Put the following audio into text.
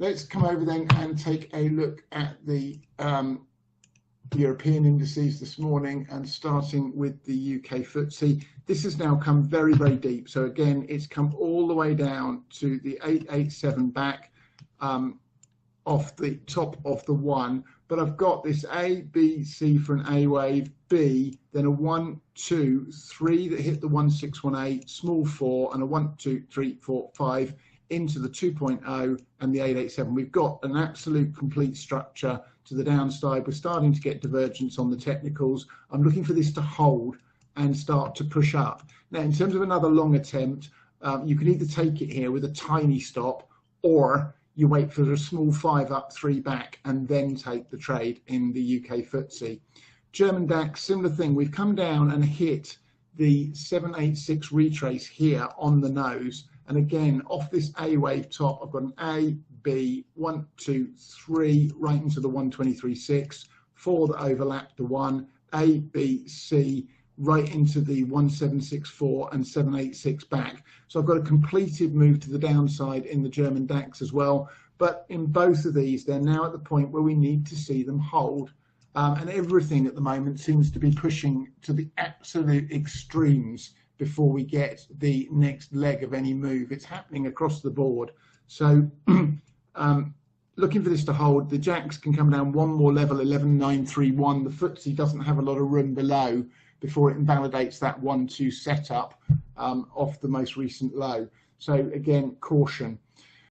let's come over then and take a look at the European indices this morning, and starting with the UK FTSE. This has now come very, very deep. So again, it's come all the way down to the 887 back off the top of the one. But I've got this A, B, C for an A wave, B, then a 1, 2, 3 that hit the 1618, small 4, and a 1, 2, 3, 4, 5 into the 2.0 and the 887. We've got an absolute complete structure to the downside. We're starting to get divergence on the technicals. I'm looking for this to hold and start to push up. Now, in terms of another long attempt, you can either take it here with a tiny stop, or you wait for a small 5 up, 3 back, and then take the trade in the UK FTSE. German DAX, similar thing. We've come down and hit the 786 retrace here on the nose. And again, off this A wave top, I've got an A, B, 1, 2, 3, right into the 123.6, 4 that overlap the 1, A, B, C, right into the 1764 and 786 back. So I've got a completed move to the downside in the German DAX as well. But in both of these, they're now at the point where we need to see them hold. And everything at the moment seems to be pushing to the absolute extremes before we get the next leg of any move. It's happening across the board. So looking for this to hold. The JAX can come down one more level, 11,931. The FTSE doesn't have a lot of room below before it invalidates that 1-2 setup off the most recent low. So again, caution.